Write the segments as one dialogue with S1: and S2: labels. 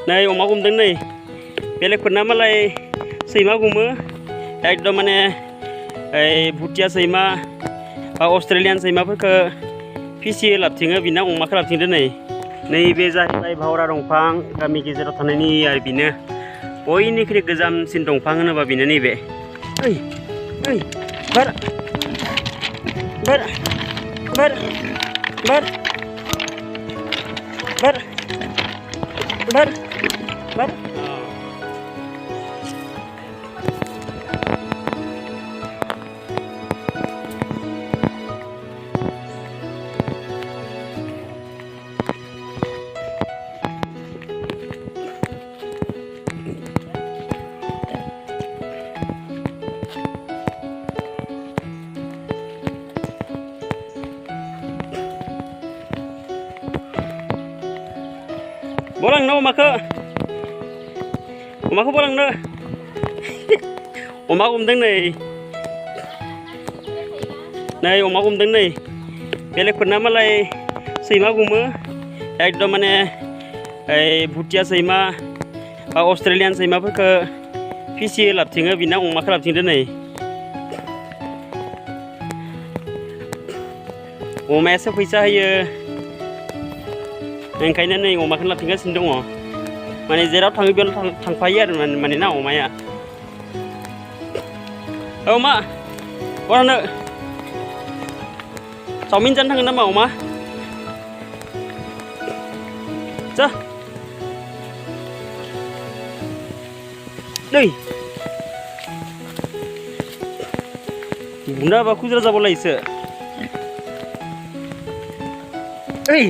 S1: नै अमा गुमदों नै बेलेगफोरना मालाय सैमा गुमो एकदम माने भुटिया सैमा बा अस्ट्रेलियान सैमाफोरखौ फिसियो लाबथिङो बिना अमाखौ लाबथिंदो नैबे जाहैबाय भावरा दंफां गामि गेजेराव थानायनि आरो बेनो बयनिख्रुइ गोजामसिन दंफां होनोबा बेनो नैबे ओइ ओइ बार बार बार बार बार बार बार बोलांनो अमाखौ बोलांनो अमा गुमदों नै अमा गुमदों नै बेलेगफोरना मालाय सैमा गुमो एकदम माने भुटिया सैमा बा अस्ट्रेलियान सैमाफोरखौ फिसियो लाबथिङो बिना अमाखौ लाबथिंदो नै अमायासो फैसा होयो ओंखायनो नै अमाखौनो लाबथिंगासिनो दङ माने जेराव थाङो बेयाव थांफायो आरो माने ना अमाया अमा बरानो चावमिन जानो थांगोन नामा अमा जा नै बुंना बा खुज्रा जाबावलायोसो ओइ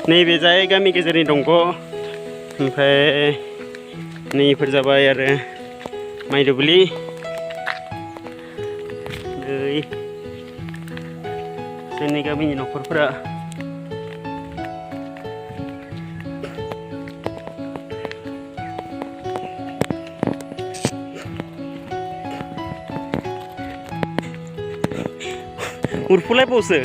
S1: नैबे जाय गामि गेजेरनि दंग ओमफ्राय नैफोर जाबाय आरो माइ दुब्लि नै जोंनि गामिनि न'खरफोरा उरफुलायबावसो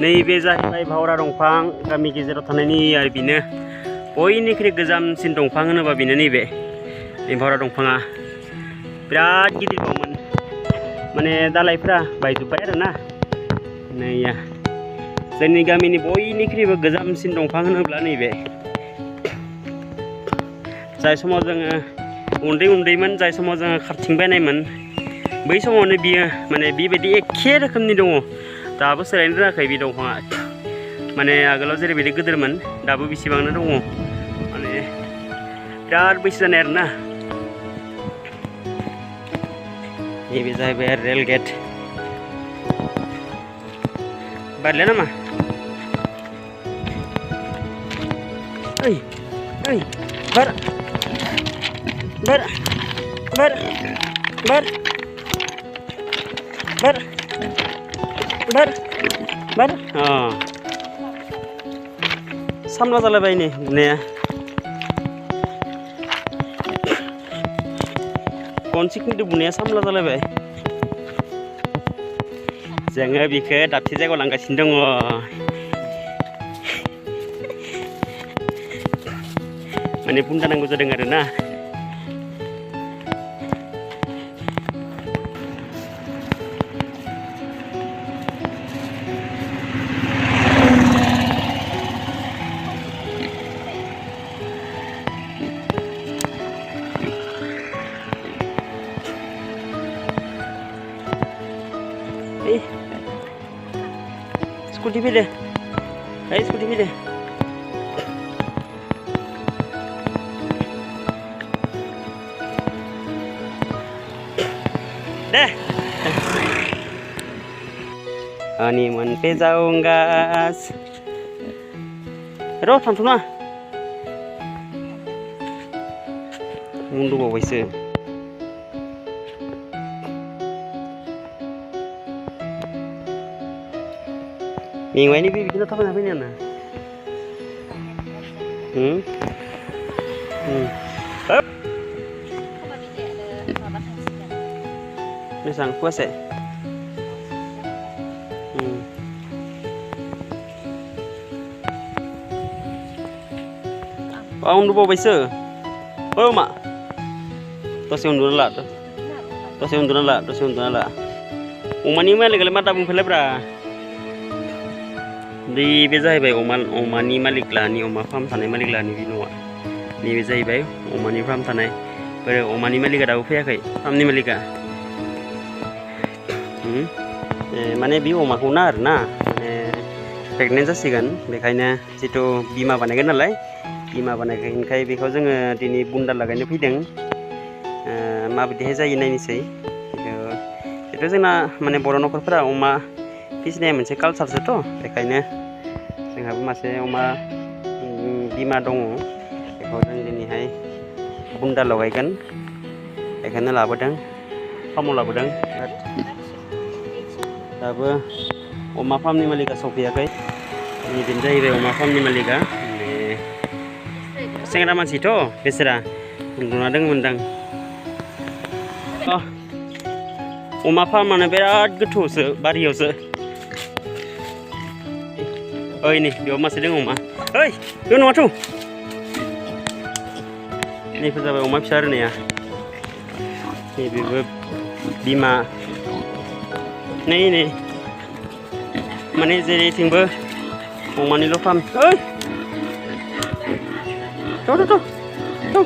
S1: नैबे जाहैबाय भावरा दंफां गामि गेजेराव थानायनि आरो बेनो बयनिख्रुइ गोजामसिन दंफां होनोबा बेनो नैबे भावरा दंफाङा बिराद गिदिरबावमोन माने दालाइफ्रा बायजोब्बाय आरोना नैया जोंनि गामिनि बयनिख्रुइबो गोजामसिन दंफां होनोब्ला नैबे जाय समाव जोङो उन्दैमोन जाय समाव जोङो खारथिंबायनायमोन बै समावनो बियो माने बेबायदि एखे रोखोमनि दङ दाबो सोलायनो रोङाखै बे दंफाङा माने आगोलाव जेरैबायदि गिदिरमोन दाबो बेसेबांनो दङ माने बिराद बैसो जानाय आरोना नैबे जाहैबाय रेल गेट बारले नामा ओइ ओइ बार बार बार बार बार बार बार सामला जालायबाय नै बुनाया खनसे खिन्थु बुनाया सामला जालायबाय जोङो बेखौ दाबसे जायगायाव लांगासिनो दङ माने बुंदा नांगौ जादों आरोना स्कुटी फैदो स्कुटी फैदो deh. Honeymoon pizza unggas. Ro थांथ'ना उन्दुबावबायसो मेंबायनि बे बिदिनो थाबायना फैनायानो Up. Ini sang puas ya. Ông udah bawa bisa. Oh mak. Terus yang dulu lah. Terus yang dulu lah. Umani mana kalau mata pun pelabra. Di bezai bay umani malik lah ni umah farm tanah malik lah ni binu. Ni bezai bay umani farm tanah. Pada umani malik ada upaya kai. Farm ni malik ah. Mana bi umah kunar na. Pregnant जासिगोन बेखायनो जितु बिमा बानायगोन नालाय बिमा बानायखाय बेखौ जोङो दिनै बुन्दा लागायनो फैदों माबायदिहाय जायो नायनोसै जितु जोंना माने बर' न'खरफोरा अमा फिसिनाया मोनसे कालचारसोथ' बेखायनो जोंहाबो मासे अमा बिमा दङ बेखौ जों दिनैहाय बुन्दा लगायगोन बेखायनो लाबोदों फार्माव लाबोदों दाबो अमा फार्मनि मालिका सफैयाखै बेनो जाहैबाय अमा फार्मनि मालिका सेंग्रा मानसिथ' बेसोरा उन्दुना दंमोनदां अमा फार्मानो बिराद गोथौसो बारियावसो ओइ नै बेयाव मासे दङ अमा ओइ बेयाव नङाथ' नैफोर जाबाय अमा फिसा आरोनाया नैबेबो बिमा नै माने जेरैथिंबो अमानिल' फार्म ओइ तो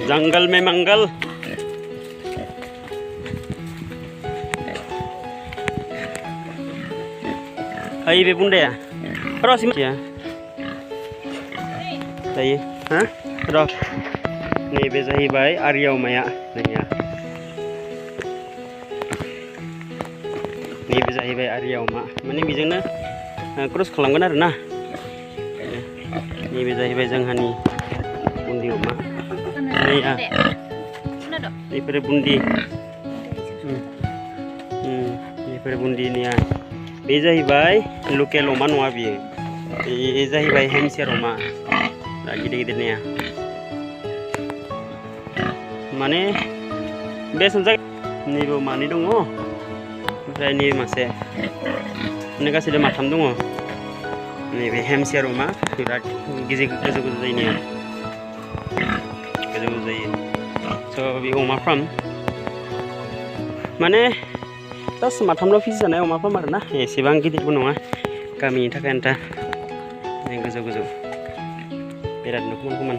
S1: जंगल में मंगल आई बे बुंदे रस या जायो हा र नैबे जाहैबाय आरिया अमाया नैया नैबे जाहैबाय आरिया अमा माने बेजोंनो क्रस खालामगोन आरो ना नैबे जाहैबाय जोंहानि बुन्दि अमा नैया बेफोरो बुन्दि बेफोरो बुन्दिनिया बे जाहैबाय लकेल अमा नङा बियो बे जाहैबाय हेमसियार अमा दा गिदिर गिदिरनिया माने बे समजा नैबे मानै दङ ओमफ्राय नैबे मासे माने गासैबो माथाम दङ नैबे हेमसियार अमा बिराद गोजौ जायो गोजौ जायो स' बे अमा फार्म माने जास्ट माथामल' फिसिजानाय अमा फार्म आरोना एसेबां गिदिरबो नङा गामिनि थाखाय आन्था गोजौ बिराद नुखुमान